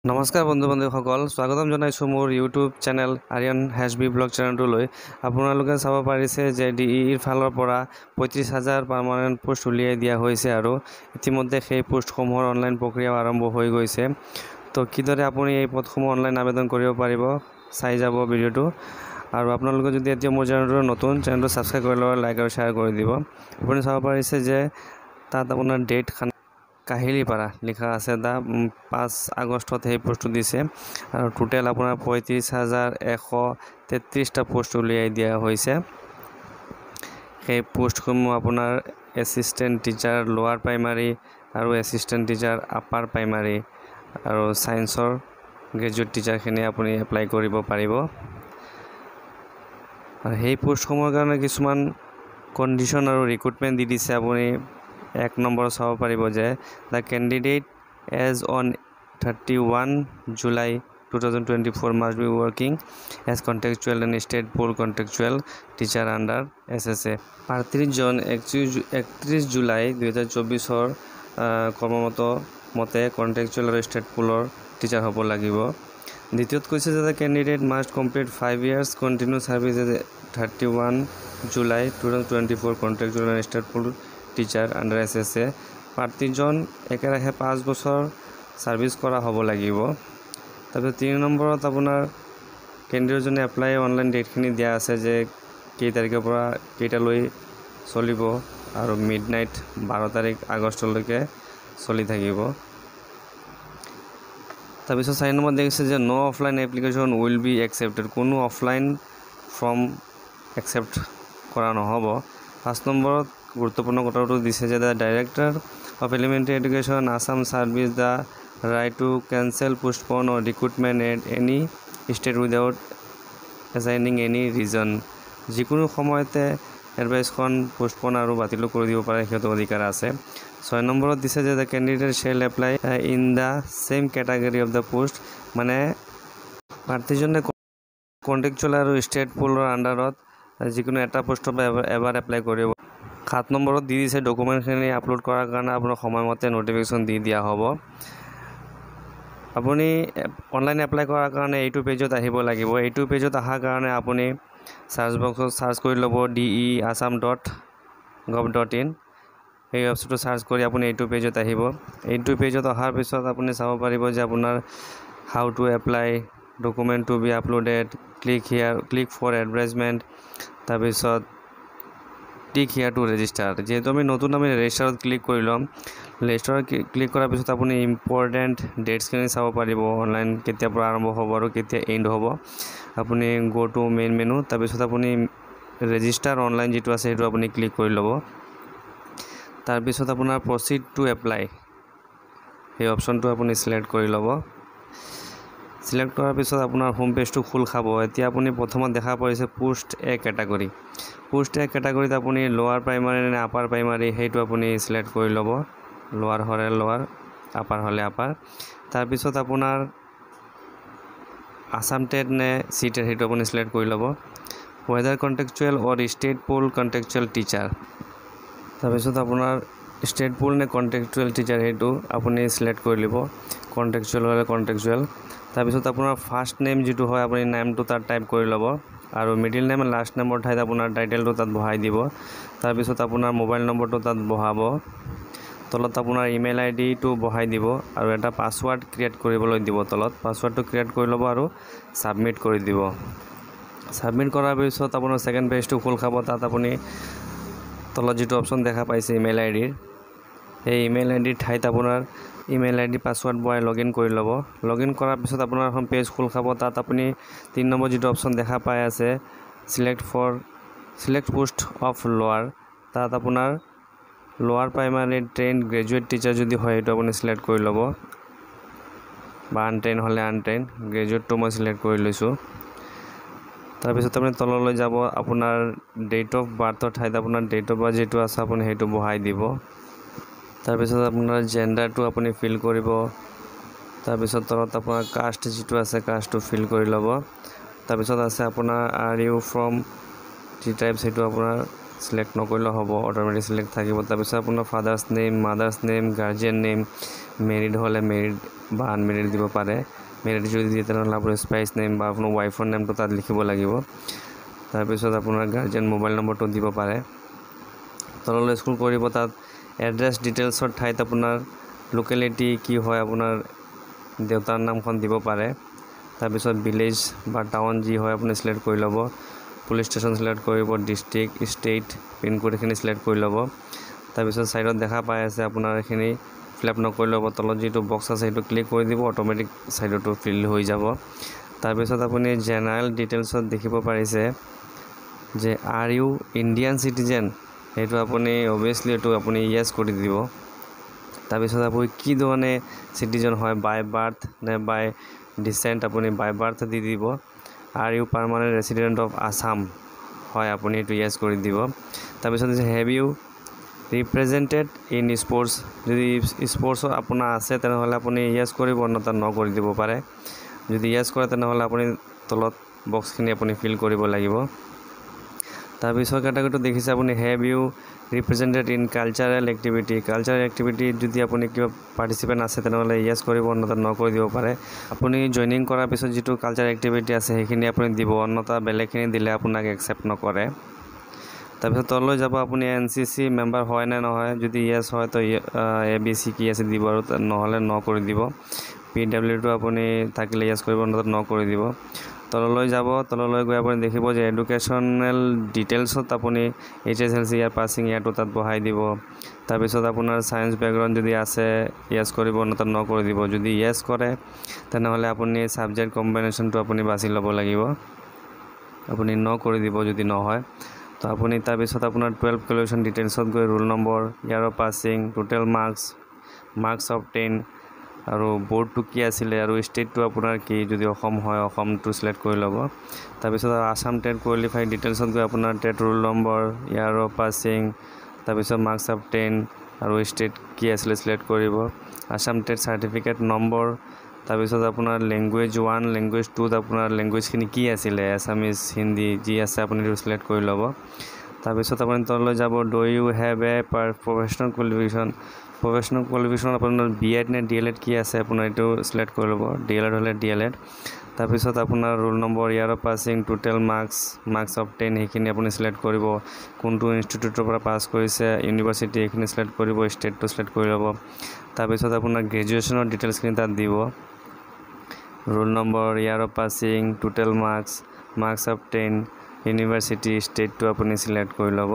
নমস্কাৰ বন্ধু বান্ধৱীসকল, স্বাগতম জনাইছোঁ মোৰ ইউটিউব চেনেল আৰিয়ান হেছবি ব্লগ চেনেলটোলৈ। আপোনালোকে চাব পাৰিছে যে DEEৰ ফালৰ পৰা 35,000 পাৰ্মানেণ্ট পোষ্ট উলিয়াই দিয়া হৈছে আৰু ইতিমধ্যে সেই পোষ্টসমূহৰ অনলাইন প্ৰক্ৰিয়াও আৰম্ভ হৈ গৈছে। তো কিদৰে আপুনি এই পদসমূহ অনলাইন আবেদন কৰিব পাৰিব চাই যাব ভিডিঅ'টো। আৰু আপোনালোকে যদি এতিয়া মোৰ চেনেলটো নতুন, চেনেলটো ছাবস্ক্ৰাইব কৰি ল'ব, লাইক আৰু শ্বেয়াৰ কৰি দিব। আপুনি চাব পাৰিছে যে তাত আপোনাৰ ডেট কাহিলীপাৰা লিখা আছে। 5 আগষ্টত সেই পোষ্টটো দিছে আৰু টোটেল আপোনাৰ 35,133টা পোষ্ট উলিয়াই দিয়া হৈছে। সেই পোষ্টসমূহ আপোনাৰ এছিষ্টেণ্ট টিচাৰ লোৱাৰ প্ৰাইমাৰী আৰু এছিষ্টেণ্ট টিচাৰ আপাৰ প্ৰাইমাৰী আৰু ছায়েন্সৰ গ্ৰেজুৱেট টিচাৰখিনি আপুনি এপ্লাই কৰিব পাৰিব। আৰু সেই পোষ্টসমূহৰ কাৰণে কিছুমান কণ্ডিশ্যন আৰু ৰিক্ৰুটমেণ্ট দি দিছে। আপুনি 1 নম্বৰ চাব পাৰিব যে the candidate as on 31 July 2024 must be working as contractual and state pool contractual teacher under SSA। প্ৰাৰ্থীজন 31 July 2024 কৰ্মৰত মতে কণ্ট্ৰেকচুৱেল আৰু ষ্টেট পুলৰ টিচাৰ হ'ব লাগিব। দ্বিতীয়ত কৈছে যে the candidate must complete 5 years continue service as 31 July 2024 contractual আৰু state pool teacher under SSA। প্ৰাৰ্থীজন একেৰাহে 5 বছৰ ছাৰ্ভিচ কৰা হ'ব লাগিব। তাৰপিছত 3 নম্বৰত আপোনাৰ কেণ্ডিডেটজনে এপ্লাই অনলাইন ডেটখিনি দিয়া আছে যে কেই তাৰিখৰ পৰা কেইটালৈ চলিব আৰু মিডনাইট 12 তাৰিখ আগষ্টলৈকে চলি থাকিব। তাৰপিছত 4 নম্বৰত দেখিছে যে no' offline application will be accepted, কোনো অফলাইন ফৰ্ম একচেপ্ট কৰা নহ'ব। 5 নম্বৰত গুৰুত্বপূৰ্ণ কথাটো দিছে যে the director of elementary education Assam service the right to cancel postpone or recruitment at any state without assigning any reason. যিকোনো সময়তে এডভাইচখন পোষ্টপন আৰু বাতিল কৰি দিব পাৰে, সিহঁতৰ অধিকাৰ আছে। 6 নম্বৰত দিছে যে the candidate shall apply in the same category of the post, মানে প্ৰাৰ্থীজনে কণ্ট্ৰেকচুৱেল আৰু ষ্টেট পুলৰ আণ্ডাৰত যিকোনো এটা পোষ্টৰ পৰা এবাৰ এপ্লাই কৰিব। 7 নম্বৰত দি দিছে ডকুমেণ্টখিনি আপলোড কৰাৰ কাৰণে আপোনাৰ সময়মতে ন'টিফিকেশ্যন দি দিয়া হ'ব। আপুনি অনলাইন এপ্লাই কৰাৰ কাৰণে এইটো পেজত আহিব লাগিব। এইটো পেজত অহাৰ কাৰণে আপুনি চাৰ্চ বক্সত চাৰ্চ কৰি ল'ব DEEAssam.gov.in। এই ৱেবছাইটটো চাৰ্চ কৰি আপুনি এইটো পেজত আহিব। এইটো পেজত অহাৰ পিছত আপুনি চাব পাৰিব যে আপোনাৰ how to apply, document to be uploaded, click for advertisement, তাৰপিছত টিক হিয়াৰ টু ৰেজিষ্টাৰ। যিহেতু আমি নতুন ৰেজিষ্টাৰত ক্লিক কৰি ল'ম। ৰেজিষ্টাৰত ক্লিক কৰাৰ পিছত আপুনি ইম্পৰ্টেণ্ট ডেটছখিনি চাব পাৰিব, অনলাইন কেতিয়াৰ পৰা আৰম্ভ হ'ব আৰু কেতিয়া এণ্ড হ'ব। আপুনি গ' টু মেইন মেনু, তাৰপিছত আপুনি ৰেজিষ্টাৰ অনলাইন যিটো আছে সেইটো আপুনি ক্লিক কৰি ল'ব। তাৰপিছত আপোনাৰ প্ৰচিড টু এপ্লাই সেই অপশ্যনটো আপুনি ছিলেক্ট কৰি ল'ব। ছিলেক্ট কৰাৰ পিছত আপোনাৰ হোম পেজটো খোল খাব। এতিয়া আপুনি প্ৰথমত দেখা পাইছে পোষ্ট এ কেটাগৰী। পোষ্ট এ কেটাগৰীত আপুনি লোৱাৰ প্ৰাইমাৰী নে আপাৰ প্ৰাইমাৰী সেইটো আপুনি ছিলেক্ট কৰি ল'ব। লোৱাৰ হ'লে লোৱাৰ, আপাৰ হ'লে আপাৰ। তাৰপিছত আপোনাৰ আছাম টেট নে চি টেট সেইটো আপুনি ছিলেক্ট কৰি ল'ব। ৱেডাৰ কণ্ট্ৰেকচুৱেল অৰ ষ্টেট পুল কণ্ট্ৰেকচুৱেল টিচাৰ, তাৰপিছত আপোনাৰ ষ্টেট পুল নে কণ্ট্ৰেকচুৱেল টিচাৰ সেইটো আপুনি ছিলেক্ট কৰি ল'ব। কণ্ট্ৰেকচুৱেল হ'লে কণ্ট্ৰেকচুৱেল। তাৰপিছত আপোনাৰ ফাৰ্ষ্ট নেম যিটো হয় আপুনি নেমটো তাত টাইপ কৰি ল'ব আৰু মিডিল নেম লাষ্ট নেমৰ ঠাইত আপোনাৰ টাইটেলটো তাত বহাই দিব। তাৰপিছত আপোনাৰ মোবাইল নম্বৰটো তাত বহাব। তলত আপোনাৰ ইমেইল আইডিটো বহাই দিব আৰু এটা পাছৱাৰ্ড ক্ৰিয়েট কৰিবলৈ দিব। তলত পাছৱাৰ্ডটো ক্ৰিয়েট কৰি ল'ব আৰু ছাবমিট কৰি দিব। ছাবমিট কৰাৰ পিছত আপোনাৰ ছেকেণ্ড পেজটো খোল খাব। তাত আপুনি তলত যিটো অপশ্যন দেখা পাইছে ইমেইল আইডিৰ, সেই ইমেইল আইডিৰ ঠাইত আপোনাৰ ইমেইল আইডি পাছৱাৰ্ড বহাই লগ ইন কৰি ল'ব। লগ ইন কৰাৰ পিছত আপোনাৰ এখন পেজ খোল খাব। তাত আপুনি 3 নম্বৰ যিটো অপশ্যন দেখা পাই আছে ছিলেক্ট পোষ্ট অফ লোৱাৰ, তাত আপোনাৰ লোৱাৰ প্ৰাইমাৰী ট্ৰেইন গ্ৰেজুৱেট টিচাৰ যদি হয় সেইটো আপুনি ছিলেক্ট কৰি ল'ব, বা আনট্ৰেইন হ'লে আনট্ৰেইন। গ্ৰেজুৱেটটো মই ছিলেক্ট কৰি লৈছোঁ। তাৰপিছত আপুনি তললৈ যাব, আপোনাৰ ডেট অফ বাৰ্থৰ ঠাইত আপোনাৰ ডেট অফ বাৰ্থ যিটো আছে আপুনি সেইটো বহাই দিব। তাৰপিছত আপোনাৰ জেণ্ডাৰটো আপুনি ফিল কৰিব। তাৰপিছত তলত আপোনাৰ কাষ্ট যিটো আছে কাষ্টটো ফিল কৰি ল'ব। তাৰপিছত আছে আপোনাৰ are you from T type, সেইটো আপোনাৰ ছিলেক্ট নকৰিলেও হ'ব, অট'মেটিক ছিলেক্ট থাকিব। তাৰপিছত আপোনাৰ father's name, mothers name, guardian name, married হ'লে মেৰিড বা আনমেৰিড দিব পাৰে। মেৰিড যদি দিয়ে তেনেহ'লে আপোনাৰ স্পাইচ নেম বা আপোনাৰ ৱাইফৰ নেমটো তাত লিখিব লাগিব। তাৰপিছত আপোনাৰ গাৰ্জেন মোবাইল নম্বৰটো দিব পাৰে। তললৈ স্ক্ৰল কৰিব, তাত এড্ৰেছ ডিটেইলছৰ ঠাইত আপোনাৰ লোকেলিটি কি হয় আপোনাৰ দেউতাৰ নামখন দিব পাৰে। তাৰপিছত ভিলেজ বা টাউন যি হয় আপুনি চিলেক্ট কৰি ল'ব। পুলিচ ষ্টেচন চিলেক্ট কৰিব, ডিষ্ট্ৰিক্ট, ষ্টেট, পিনক'ড এইখিনি চিলেক্ট কৰি ল'ব। তাৰপিছত ছাইডত দেখা পাই আছে আপোনাৰ এইখিনি ফিল আপ নকৰি ল'ব। তলত যিটো বক্স আছে সেইটো ক্লিক কৰি দিব, অট'মেটিক ছাইডতো ফিল হৈ যাব। তাৰপিছত আপুনি জেনেৰেল ডিটেইলছত দেখিব পাৰিছে যে আৰ ইউ ইণ্ডিয়ান চিটিজেন, সেইটো আপুনি অভিয়াছলি এইটো আপুনি য়েছ কৰি দিব। তাৰপিছত আপুনি কি ধৰণে চিটিজেন হয়, বাই বাৰ্থ নে বাই ডিচেণ্ট, আপুনি বাই বাৰ্থ দি দিব। Are you permanent resident of Assam হয়, আপুনি এইটো য়েছ কৰি দিব। তাৰপিছত have you represented in sports, যদি স্পৰ্টছত আপোনাৰ আছে তেনেহ'লে আপুনি য়েছ কৰিব, অন্যথা ন কৰি দিব পাৰে। যদি য়েছ কৰে তেনেহ'লে আপুনি তলত বক্সখিনি আপুনি ফিল কৰিব লাগিব। তাৰপিছত কেটাগৰীটো দেখিছে আপুনি have you represented in cultural activity, cultural এক্টিভিটিত যদি আপুনি কিবা পাৰ্টিচিপেণ্ট আছে তেনেহ'লে য়েছ কৰিব, অন্যথা ন কৰি দিব পাৰে। আপুনি জইনিং কৰাৰ পিছত যিটো কালচাৰেল এক্টিভিটি আছে সেইখিনি আপুনি দিব, অন্যথা বেলেগখিনি দিলে আপোনাক একচেপ্ট নকৰে। তাৰপিছত তললৈ যাব, আপুনি NCC মেম্বাৰ হয় নে নহয়, যদি য়েছ হয় তো ABC কি আছে দিব, আৰু নহ'লে ন কৰি দিব। PWটো আপুনি থাকিলে য়েছ কৰিব, অন্যথা ন কৰি দিব। তললৈ যাব, তললৈ গৈ আপুনি দেখিব যে এডুকেশ্যনেল ডিটেইলছত আপুনি HSLC ইয়াৰ পাছিং ইয়াৰটো তাত বহাই দিব। তাৰপিছত আপোনাৰ ছায়েন্স বেকগ্ৰাউণ্ড যদি আছে য়েছ কৰিব, অন্যথা ন কৰি দিব। যদি য়েছ কৰে তেনেহ'লে আপুনি ছাবজেক্ট কম্বিনেশ্যনটো আপুনি বাছি ল'ব লাগিব, আপুনি ন কৰি দিব যদি নহয়। তো আপুনি তাৰপিছত আপোনাৰ 12 কোৱালিফিকেশ্যন ডিটেইলছত গৈ ৰোল নম্বৰ, ইয়াৰৰ পাছিং, টোটেল মাৰ্কছ অফ 10 আৰু বৰ্ডটো কি আছিলে আৰু ষ্টেটটো আপোনাৰ কি, যদি অসম হয় অসমটো চিলেক্ট কৰি ল'ব। তাৰপিছত আছাম টেট কোৱালিফাইড ডিটেইলছত গৈ আপোনাৰ টেট ৰোল নম্বৰ, ইয়াৰৰ পাছিং, তাৰপিছত মাৰ্কছ অফ 10 আৰু ষ্টেট কি আছিলে চিলেক্ট কৰিব। আছাম টেট চাৰ্টিফিকেট নম্বৰ, তাৰপিছত আপোনাৰ লেংগুৱেজ 1, লেংগুৱেজ 2ত আপোনাৰ লেংগুৱেজখিনি কি আছিলে, এছামিজ, হিন্দী যি আছে আপুনি সেইটো চিলেক্ট কৰি ল'ব। তাৰপিছত আপুনি তললৈ যাব, do you have a professional qualification, professional qualification আপোনাৰ BEd নে DLEd কি আছে আপোনাৰ এইটো চিলেক্ট কৰি ল'ব, DLEd হ'লে DLEd। তাৰপিছত আপোনাৰ ৰোল নম্বৰ, ইয়াৰৰ পাছিং, টোটেল মাৰ্কছ অফ 10 সেইখিনি আপুনি চিলেক্ট কৰিব। কোনটো ইনষ্টিটিউটৰ পৰা পাছ কৰিছে, ইউনিভাৰ্চিটি এইখিনি চিলেক্ট কৰিব, ষ্টেটটো চিলেক্ট কৰি ল'ব। তাৰপিছত আপোনাৰ গ্ৰেজুৱেশ্যনৰ ডিটেইলছখিনি তাত দিব, ৰোল নম্বৰ, ইয়াৰৰ passing, total marks of 10, university, ষ্টেটটো আপুনি চিলেক্ট কৰি ল'ব।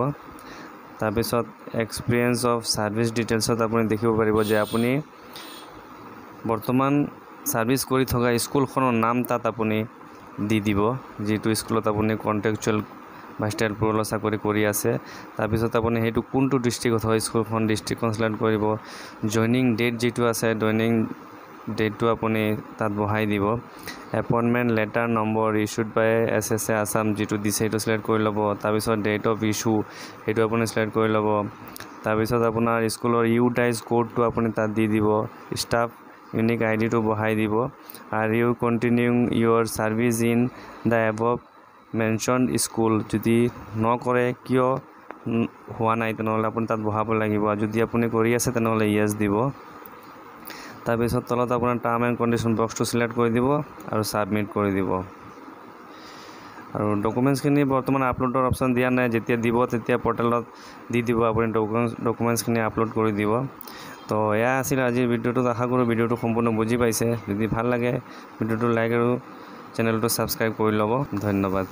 তাৰপিছত এক্সপিৰিয়েঞ্চ অফ ছাৰ্ভিচ ডিটেইলছত আপুনি দেখিব পাৰিব যে আপুনি বৰ্তমান ছাৰ্ভিচ কৰি থকা স্কুলখনৰ নাম তাত আপুনি দি দিব, যিটো স্কুলত আপুনি কণ্ট্ৰেকচুৱেল বা ষ্টেট পৰ্যায়ৰ চাকৰি কৰি আছে। তাৰপিছত আপুনি সেইটো কোনটো ডিষ্ট্ৰিক্টত হয় স্কুলখন, ডিষ্ট্ৰিক্টখন চিলেক্ট কৰিব। জইনিং ডেট যিটো আছে, জইনিং ডেটটো আপুনি তাত বহাই দিব। এপইণ্টমেণ্ট লেটাৰ নম্বৰ ইছ্যুড বাই SSA আছাম যিটো দিছে সেইটো চিলেক্ট কৰি ল'ব। তাৰপিছত ডেট অফ ইছ্যু সেইটো আপুনি চিলেক্ট কৰি ল'ব। তাৰপিছত আপোনাৰ স্কুলৰ ইউটাইজ কোডটো আপুনি তাত দি দিব, ষ্টাফ ইউনিক আইডিটো বহাই দিব। Are you continuing your service in the above mentioned school, যদি নকৰে কিয় হোৱা নাই তেনেহ'লে আপুনি তাত বহাব লাগিব, আৰু যদি আপুনি কৰি আছে তেনেহ'লে য়েছ দিব। তাৰপিছত তলত আপোনাৰ টাৰ্ম এণ্ড কণ্ডিশ্যন বক্সটো চিলেক্ট কৰি দিব আৰু ছাবমিট কৰি দিব। আৰু ডকুমেণ্টছখিনি বৰ্তমান আপলোডৰ অপশ্যন দিয়া নাই, যেতিয়া দিব তেতিয়া পৰ্টেলত দি দিব, আপুনি ডকুমেণ্টছখিনি আপলোড কৰি দিব। তো এয়া আছিল আজিৰ ভিডিঅ'টোত, আশা কৰোঁ ভিডিঅ'টো সম্পূৰ্ণ বুজি পাইছে। যদি ভাল লাগে ভিডিঅ'টো লাইক আৰু চেনেলটো ছাবস্ক্ৰাইব কৰি ল'ব। ধন্যবাদ।